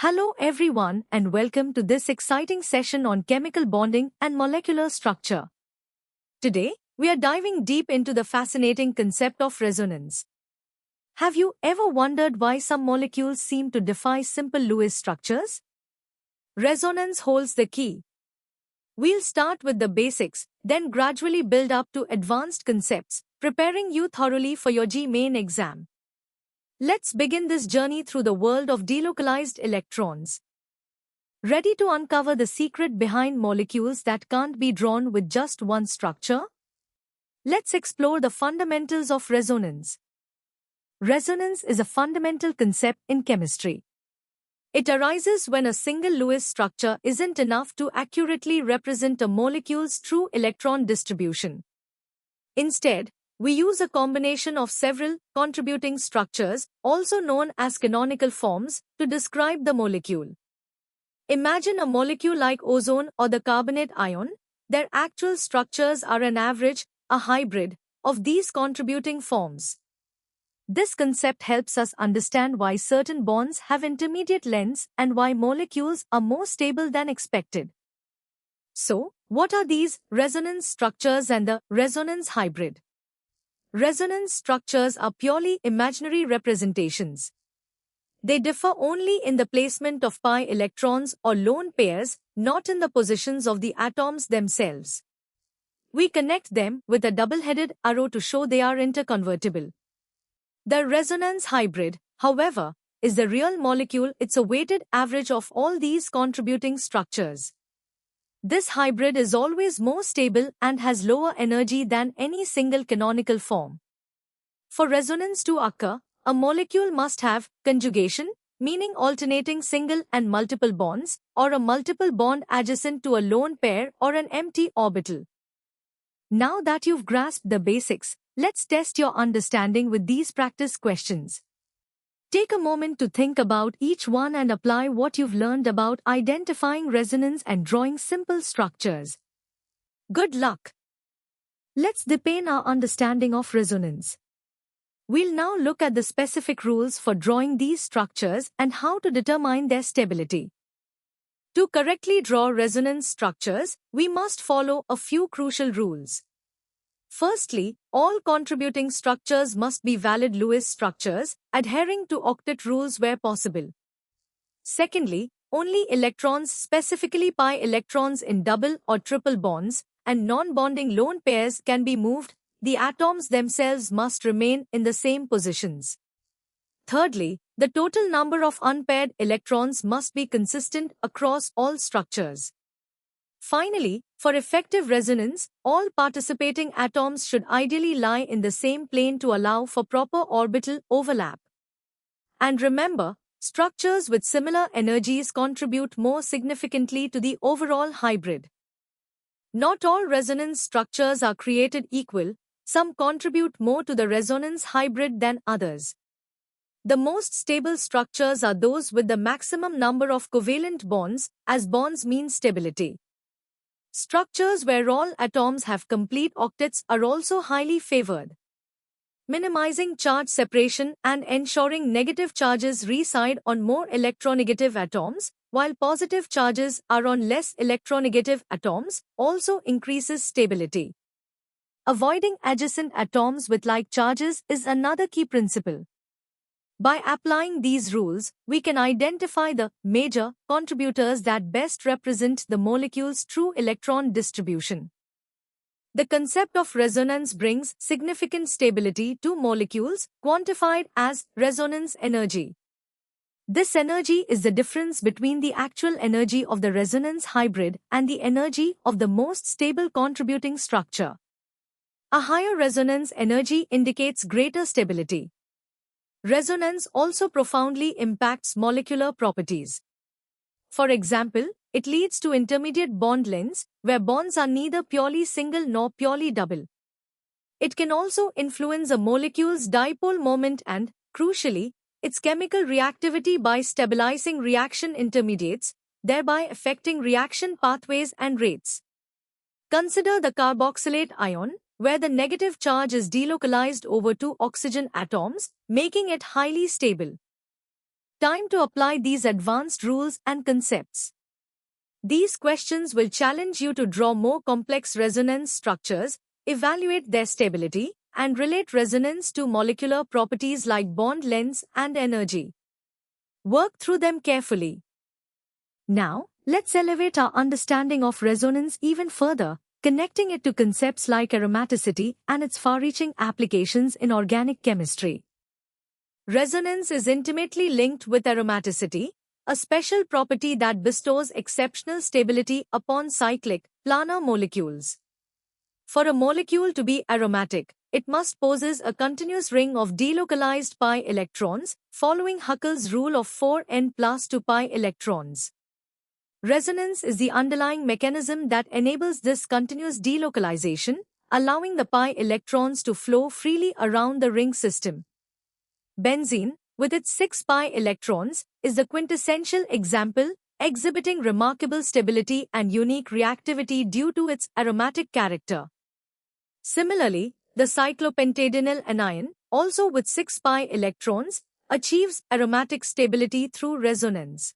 Hello everyone and welcome to this exciting session on chemical bonding and molecular structure. Today, we are diving deep into the fascinating concept of resonance. Have you ever wondered why some molecules seem to defy simple Lewis structures? Resonance holds the key. We'll start with the basics, then gradually build up to advanced concepts, preparing you thoroughly for your G-main exam. Let's begin this journey through the world of delocalized electrons. Ready to uncover the secret behind molecules that can't be drawn with just one structure? Let's explore the fundamentals of resonance. Resonance is a fundamental concept in chemistry. It arises when a single Lewis structure isn't enough to accurately represent a molecule's true electron distribution. Instead, we use a combination of several contributing structures, also known as canonical forms, to describe the molecule. Imagine a molecule like ozone or the carbonate ion. Their actual structures are an average, a hybrid, of these contributing forms. This concept helps us understand why certain bonds have intermediate lengths and why molecules are more stable than expected. So, what are these resonance structures and the resonance hybrid? Resonance structures are purely imaginary representations. They differ only in the placement of pi electrons or lone pairs, not in the positions of the atoms themselves. We connect them with a double-headed arrow to show they are interconvertible. The resonance hybrid, however, is the real molecule. It's a weighted average of all these contributing structures. This hybrid is always more stable and has lower energy than any single canonical form. For resonance to occur, a molecule must have conjugation, meaning alternating single and multiple bonds, or a multiple bond adjacent to a lone pair or an empty orbital. Now that you've grasped the basics, let's test your understanding with these practice questions. Take a moment to think about each one and apply what you've learned about identifying resonance and drawing simple structures. Good luck! Let's deepen our understanding of resonance. We'll now look at the specific rules for drawing these structures and how to determine their stability. To correctly draw resonance structures, we must follow a few crucial rules. Firstly, all contributing structures must be valid Lewis structures, adhering to octet rules where possible. Secondly, only electrons, specifically pi electrons in double or triple bonds, and non-bonding lone pairs can be moved. The atoms themselves must remain in the same positions. Thirdly, the total number of unpaired electrons must be consistent across all structures. Finally, for effective resonance, all participating atoms should ideally lie in the same plane to allow for proper orbital overlap. And remember, structures with similar energies contribute more significantly to the overall hybrid. Not all resonance structures are created equal. Some contribute more to the resonance hybrid than others. The most stable structures are those with the maximum number of covalent bonds, as bonds mean stability. Structures where all atoms have complete octets are also highly favored. Minimizing charge separation and ensuring negative charges reside on more electronegative atoms, while positive charges are on less electronegative atoms, also increases stability. Avoiding adjacent atoms with like charges is another key principle. By applying these rules, we can identify the major contributors that best represent the molecule's true electron distribution. The concept of resonance brings significant stability to molecules, quantified as resonance energy. This energy is the difference between the actual energy of the resonance hybrid and the energy of the most stable contributing structure. A higher resonance energy indicates greater stability. Resonance also profoundly impacts molecular properties. For example, it leads to intermediate bond lengths, where bonds are neither purely single nor purely double. It can also influence a molecule's dipole moment and, crucially, its chemical reactivity by stabilizing reaction intermediates, thereby affecting reaction pathways and rates. Consider the carboxylate ion, where the negative charge is delocalized over two oxygen atoms, making it highly stable. Time to apply these advanced rules and concepts. These questions will challenge you to draw more complex resonance structures, evaluate their stability, and relate resonance to molecular properties like bond lengths and energy. Work through them carefully. Now, let's elevate our understanding of resonance even further, connecting it to concepts like aromaticity and its far-reaching applications in organic chemistry. Resonance is intimately linked with aromaticity, a special property that bestows exceptional stability upon cyclic, planar molecules. For a molecule to be aromatic, it must possess a continuous ring of delocalized pi electrons, following Huckel's rule of 4n plus 2 pi electrons. Resonance is the underlying mechanism that enables this continuous delocalization, allowing the pi electrons to flow freely around the ring system. Benzene, with its 6 pi electrons, is the quintessential example, exhibiting remarkable stability and unique reactivity due to its aromatic character. Similarly, the cyclopentadienyl anion, also with 6 pi electrons, achieves aromatic stability through resonance.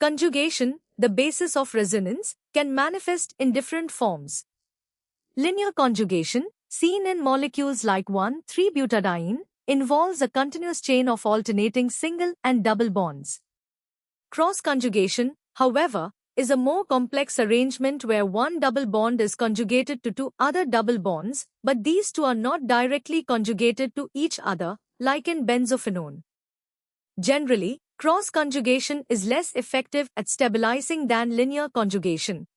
Conjugation, the basis of resonance, can manifest in different forms. Linear conjugation, seen in molecules like 1,3-butadiene, involves a continuous chain of alternating single and double bonds. Cross-conjugation, however, is a more complex arrangement where one double bond is conjugated to two other double bonds, but these two are not directly conjugated to each other, like in benzophenone. Generally, cross-conjugation is less effective at stabilizing than linear conjugation.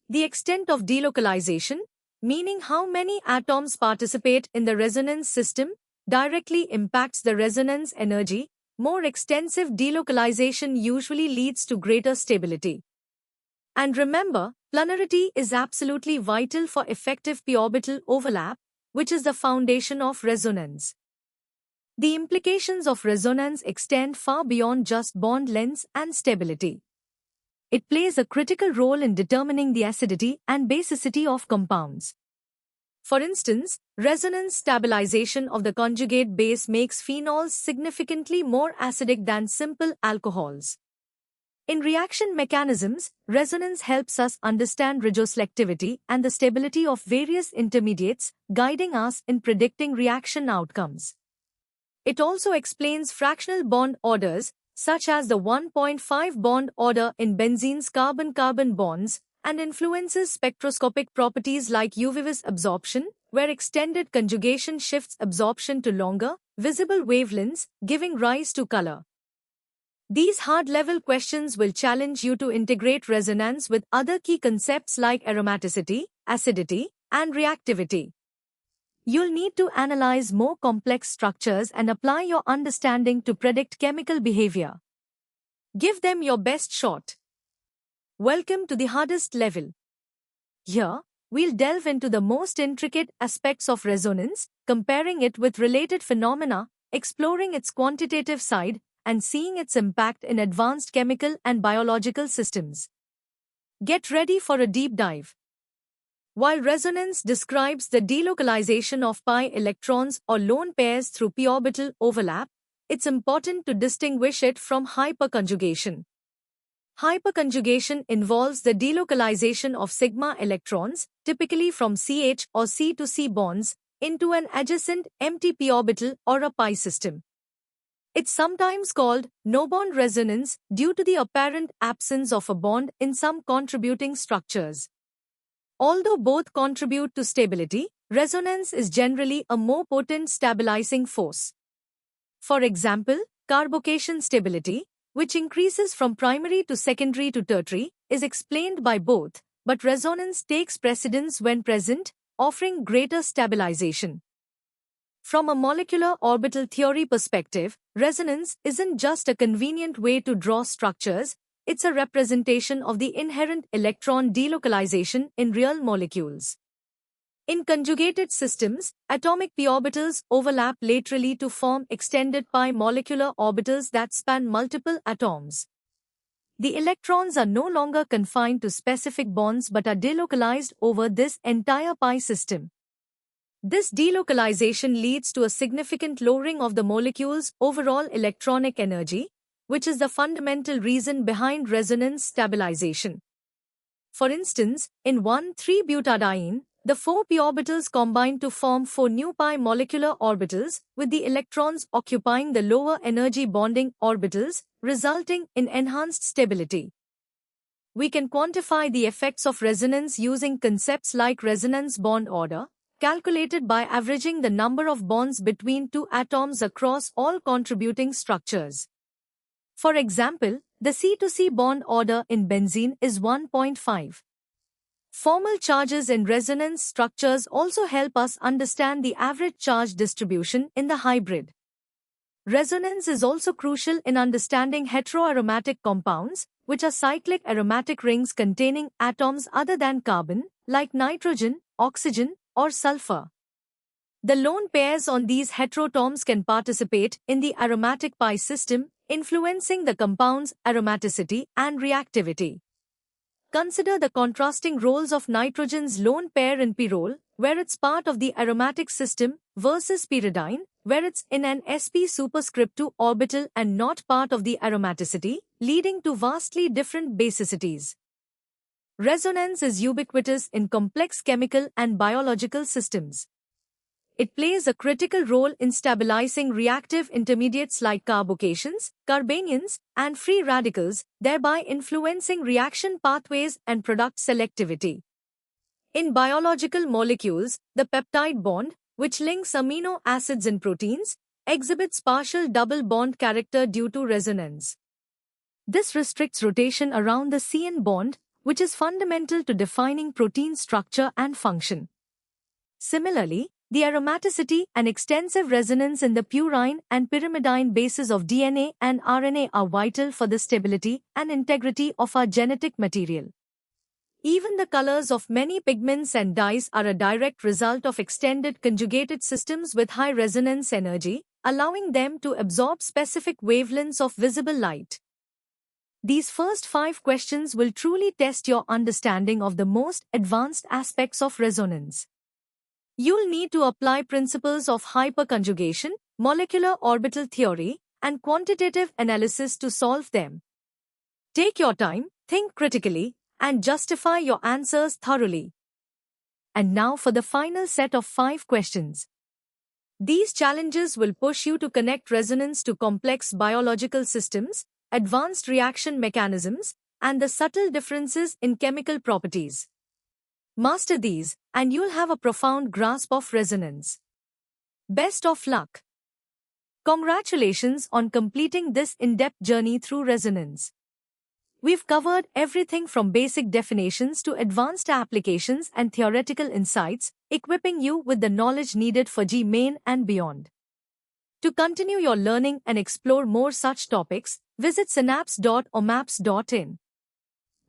The extent of delocalization, meaning how many atoms participate in the resonance system, directly impacts the resonance energy. More extensive delocalization usually leads to greater stability. And remember, planarity is absolutely vital for effective p-orbital overlap, which is the foundation of resonance. The implications of resonance extend far beyond just bond lengths and stability. It plays a critical role in determining the acidity and basicity of compounds. For instance, resonance stabilization of the conjugate base makes phenols significantly more acidic than simple alcohols. In reaction mechanisms, resonance helps us understand regioselectivity and the stability of various intermediates, guiding us in predicting reaction outcomes. It also explains fractional bond orders, such as the 1.5 bond order in benzene's carbon-carbon bonds, and influences spectroscopic properties like UV-vis absorption, where extended conjugation shifts absorption to longer, visible wavelengths, giving rise to color. These hard-level questions will challenge you to integrate resonance with other key concepts like aromaticity, acidity, and reactivity. You'll need to analyze more complex structures and apply your understanding to predict chemical behavior. Give them your best shot. Welcome to the hardest level. Here, we'll delve into the most intricate aspects of resonance, comparing it with related phenomena, exploring its quantitative side, and seeing its impact in advanced chemical and biological systems. Get ready for a deep dive. While resonance describes the delocalization of pi electrons or lone pairs through p-orbital overlap, it's important to distinguish it from hyperconjugation. Hyperconjugation involves the delocalization of sigma electrons, typically from CH or C to C bonds, into an adjacent empty p-orbital or a pi system. It's sometimes called no-bond resonance due to the apparent absence of a bond in some contributing structures. Although both contribute to stability, resonance is generally a more potent stabilizing force. For example, carbocation stability, which increases from primary to secondary to tertiary, is explained by both, but resonance takes precedence when present, offering greater stabilization. From a molecular orbital theory perspective, resonance isn't just a convenient way to draw structures, it's a representation of the inherent electron delocalization in real molecules. In conjugated systems, atomic p-orbitals overlap laterally to form extended pi molecular orbitals that span multiple atoms. The electrons are no longer confined to specific bonds but are delocalized over this entire pi system. This delocalization leads to a significant lowering of the molecule's overall electronic energy, which is the fundamental reason behind resonance stabilization. For instance, in 1,3-butadiene, the 4p orbitals combine to form 4 new pi molecular orbitals, with the electrons occupying the lower energy bonding orbitals, resulting in enhanced stability. We can quantify the effects of resonance using concepts like resonance bond order, calculated by averaging the number of bonds between two atoms across all contributing structures. For example, the C-to-C bond order in benzene is 1.5. Formal charges in resonance structures also help us understand the average charge distribution in the hybrid. Resonance is also crucial in understanding heteroaromatic compounds, which are cyclic aromatic rings containing atoms other than carbon, like nitrogen, oxygen, or sulfur. The lone pairs on these heteroatoms can participate in the aromatic pi system, influencing the compound's aromaticity and reactivity. Consider the contrasting roles of nitrogen's lone pair in pyrrole, where it's part of the aromatic system, versus pyridine, where it's in an sp superscript 2 orbital and not part of the aromaticity, leading to vastly different basicities. Resonance is ubiquitous in complex chemical and biological systems. It plays a critical role in stabilizing reactive intermediates like carbocations, carbanions, and free radicals, thereby influencing reaction pathways and product selectivity. In biological molecules, the peptide bond, which links amino acids in proteins, exhibits partial double bond character due to resonance. This restricts rotation around the C-N bond, which is fundamental to defining protein structure and function. Similarly, the aromaticity and extensive resonance in the purine and pyrimidine bases of DNA and RNA are vital for the stability and integrity of our genetic material. Even the colors of many pigments and dyes are a direct result of extended conjugated systems with high resonance energy, allowing them to absorb specific wavelengths of visible light. These first 5 questions will truly test your understanding of the most advanced aspects of resonance. You'll need to apply principles of hyperconjugation, molecular orbital theory, and quantitative analysis to solve them. Take your time, think critically, and justify your answers thoroughly. And now for the final set of 5 questions. These challenges will push you to connect resonance to complex biological systems, advanced reaction mechanisms, and the subtle differences in chemical properties. Master these, and you'll have a profound grasp of resonance. Best of luck! Congratulations on completing this in-depth journey through resonance. We've covered everything from basic definitions to advanced applications and theoretical insights, equipping you with the knowledge needed for G-Main and beyond. To continue your learning and explore more such topics, visit synapse.omaps.in.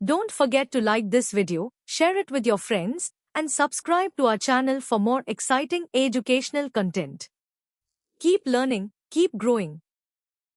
Don't forget to like this video, share it with your friends, and subscribe to our channel for more exciting educational content. Keep learning, keep growing.